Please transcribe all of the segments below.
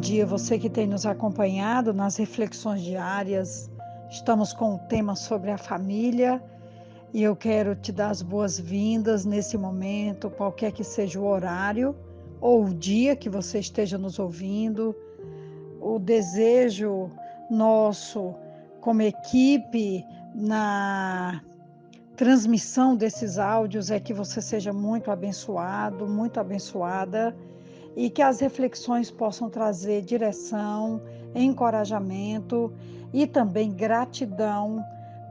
dia, você que tem nos acompanhado nas reflexões diárias. Estamos com o tema sobre a família e eu quero te dar as boas-vindas nesse momento, qualquer que seja o horário ou o dia que você esteja nos ouvindo. O desejo nosso como equipe na transmissão desses áudios é que você seja muito abençoado, muito abençoada, e que as reflexões possam trazer direção, encorajamento e também gratidão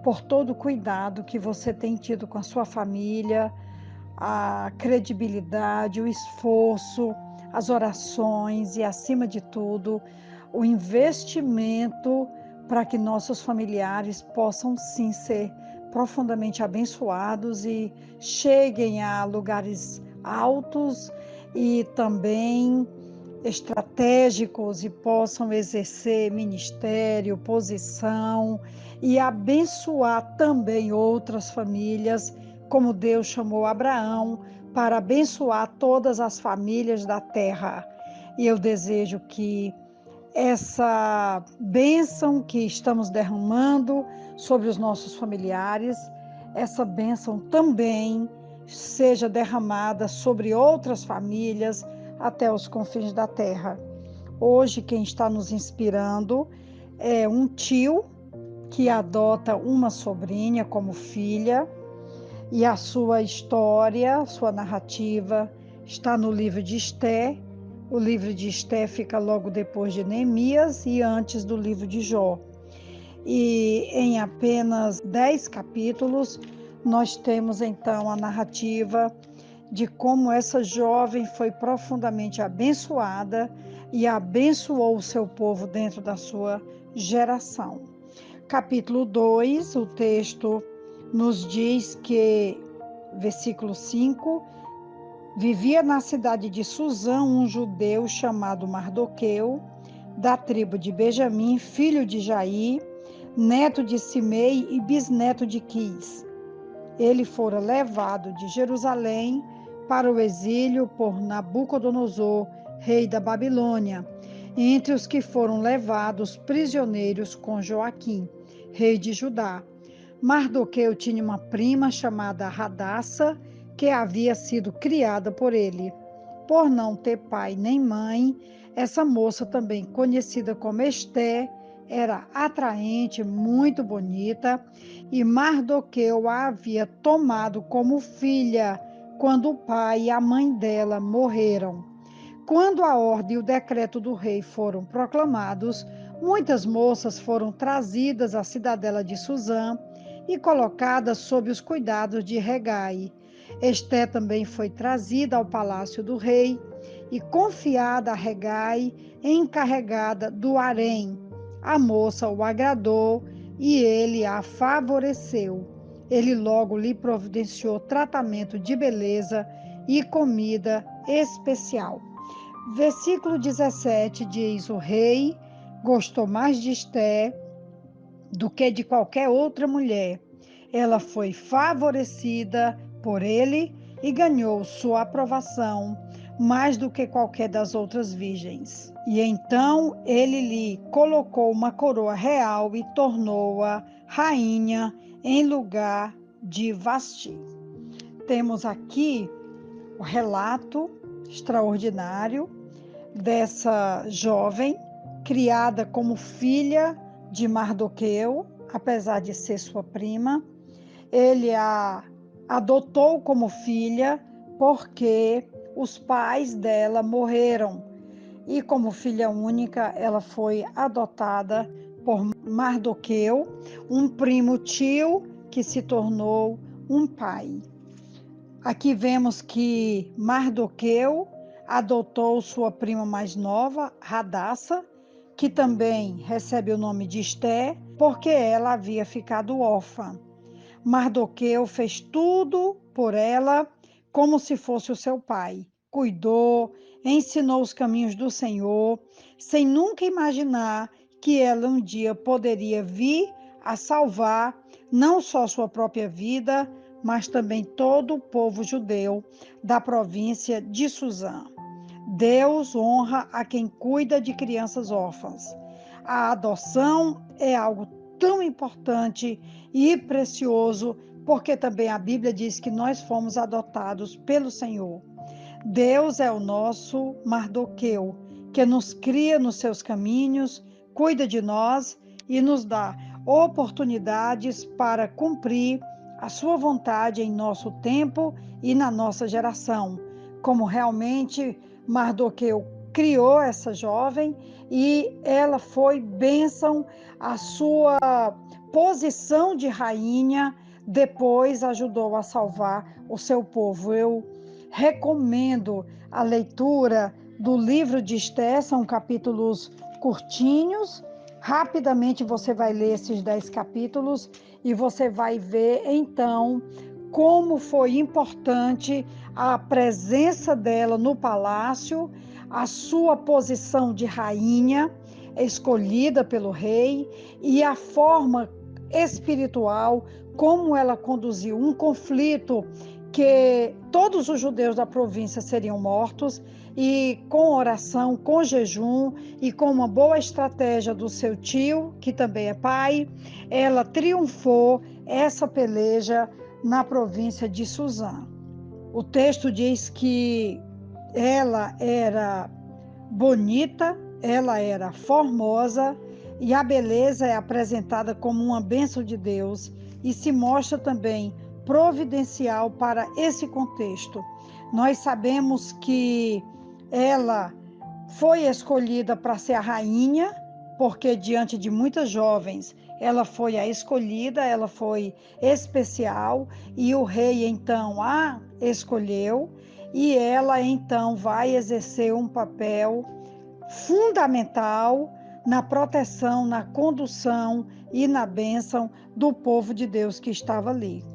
por todo o cuidado que você tem tido com a sua família, a credibilidade, o esforço, as orações e, acima de tudo, o investimento para que nossos familiares possam sim ser profundamente abençoados e cheguem a lugares altos e também estratégicos e possam exercer ministério, posição e abençoar também outras famílias, como Deus chamou Abraão para abençoar todas as famílias da terra. E eu desejo que essa bênção que estamos derramando sobre os nossos familiares, essa bênção também seja derramada sobre outras famílias até os confins da terra. Hoje, quem está nos inspirando é um tio que adota uma sobrinha como filha, e a sua história, sua narrativa está no livro de Esté. O livro de Esté fica logo depois de Neemias e antes do livro de Jó. E em apenas 10 capítulos, nós temos então a narrativa de como essa jovem foi profundamente abençoada e abençoou o seu povo dentro da sua geração. Capítulo 2, o texto nos diz que, versículo 5, vivia na cidade de Susã um judeu chamado Mardoqueu, da tribo de Benjamim, filho de Jair, neto de Simei e bisneto de Quis. Ele fora levado de Jerusalém para o exílio por Nabucodonosor, rei da Babilônia, entre os que foram levados prisioneiros com Joaquim, rei de Judá. Mardoqueu tinha uma prima chamada Radassa, que havia sido criada por ele. Por não ter pai nem mãe, essa moça, também conhecida como Esté, era atraente, muito bonita, e Mardoqueu a havia tomado como filha quando o pai e a mãe dela morreram. Quando a ordem e o decreto do rei foram proclamados, muitas moças foram trazidas à cidadela de Susã e colocadas sob os cuidados de Hegai. Esté também foi trazida ao palácio do rei e confiada a Hegai, encarregada do harém. A moça o agradou e ele a favoreceu. Ele logo lhe providenciou tratamento de beleza e comida especial. Versículo 17 diz: o rei gostou mais de Esté do que de qualquer outra mulher. Ela foi favorecida por ele e ganhou sua aprovação mais do que qualquer das outras virgens. E então ele lhe colocou uma coroa real e tornou-a rainha em lugar de Vasti. Temos aqui o relato extraordinário dessa jovem, criada como filha de Mardoqueu, apesar de ser sua prima. Ele a adotou como filha porque os pais dela morreram. E como filha única, ela foi adotada por Mardoqueu, um primo tio que se tornou um pai. Aqui vemos que Mardoqueu adotou sua prima mais nova, Radassa, que também recebe o nome de Esté, porque ela havia ficado órfã. Mardoqueu fez tudo por ela como se fosse o seu pai. Cuidou, ensinou os caminhos do Senhor, sem nunca imaginar que ela um dia poderia vir a salvar não só sua própria vida, mas também todo o povo judeu da província de Susã. Deus honra a quem cuida de crianças órfãs. A adoção é algo tão importante e precioso, porque também a Bíblia diz que nós fomos adotados pelo Senhor. Deus é o nosso Mardoqueu, que nos cria nos seus caminhos, cuida de nós e nos dá oportunidades para cumprir a sua vontade em nosso tempo e na nossa geração. Como realmente Mardoqueu criou essa jovem e ela foi bênção, a sua posição de rainha depois ajudou a salvar o seu povo. Eu recomendo a leitura do livro de Esté, são capítulos curtinhos. Rapidamente você vai ler esses 10 capítulos e você vai ver então como foi importante a presença dela no palácio, a sua posição de rainha escolhida pelo rei e a forma espiritual como ela conduziu um conflito que todos os judeus da província seriam mortos, e com oração, com jejum e com uma boa estratégia do seu tio, que também é pai, ela triunfou essa peleja na província de Suzã. O texto diz que ela era bonita, ela era formosa, e a beleza é apresentada como uma bênção de Deus e se mostra também providencial para esse contexto. Nós sabemos que ela foi escolhida para ser a rainha, porque diante de muitas jovens, ela foi a escolhida, ela foi especial, e o rei então a escolheu, e ela então vai exercer um papel fundamental na proteção, na condução e na bênção do povo de Deus que estava ali.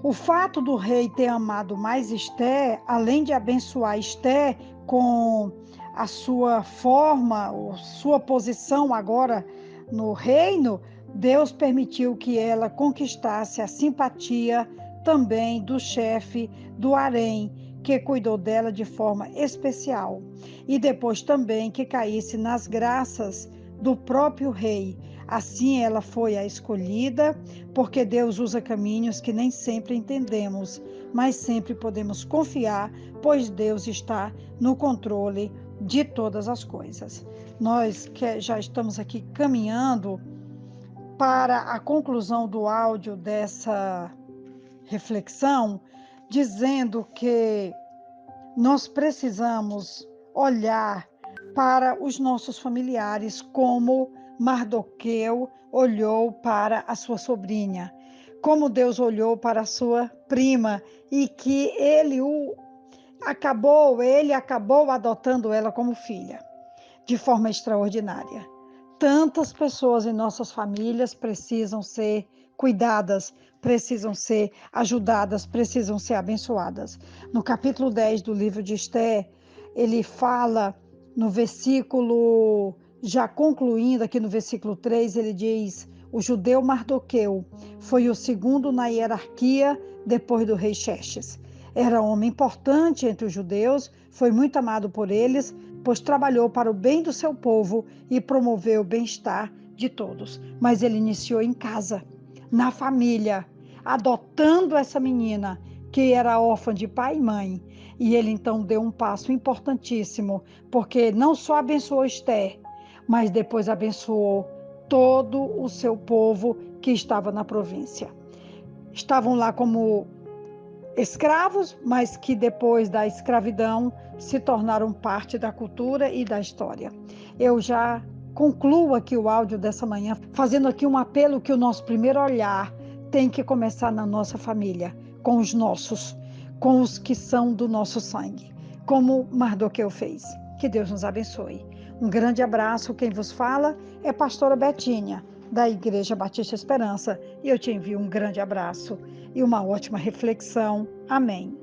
O fato do rei ter amado mais Esté, além de abençoar Esté com a sua forma, sua posição agora no reino, Deus permitiu que ela conquistasse a simpatia também do chefe do harém, que cuidou dela de forma especial, e depois também que caísse nas graças do próprio rei. Assim ela foi a escolhida, porque Deus usa caminhos que nem sempre entendemos, mas sempre podemos confiar, pois Deus está no controle de todas as coisas. Nós que já estamos aqui caminhando para a conclusão do áudio dessa reflexão, dizendo que nós precisamos olhar para os nossos familiares como Mardoqueu olhou para a sua sobrinha, como Deus olhou para a sua prima, e que ele acabou adotando ela como filha, de forma extraordinária. Tantas pessoas em nossas famílias precisam ser cuidadas, precisam ser ajudadas, precisam ser abençoadas. No capítulo 10 do livro de Esté, ele fala no versículo, já concluindo aqui no versículo 3, ele diz: o judeu Mardoqueu foi o segundo na hierarquia depois do rei Xerxes. Era homem importante entre os judeus, foi muito amado por eles, pois trabalhou para o bem do seu povo e promoveu o bem-estar de todos. Mas ele iniciou em casa, na família, adotando essa menina que era órfã de pai e mãe. E ele então deu um passo importantíssimo, porque não só abençoou Esté, mas depois abençoou todo o seu povo que estava na província. Estavam lá como escravos, mas que depois da escravidão se tornaram parte da cultura e da história. Eu já concluo aqui o áudio dessa manhã, fazendo aqui um apelo que o nosso primeiro olhar tem que começar na nossa família, com os nossos, com os que são do nosso sangue, como Mardoqueu fez. Que Deus nos abençoe. Um grande abraço, quem vos fala é pastora Betinha, da Igreja Batista Esperança, e eu te envio um grande abraço e uma ótima reflexão. Amém.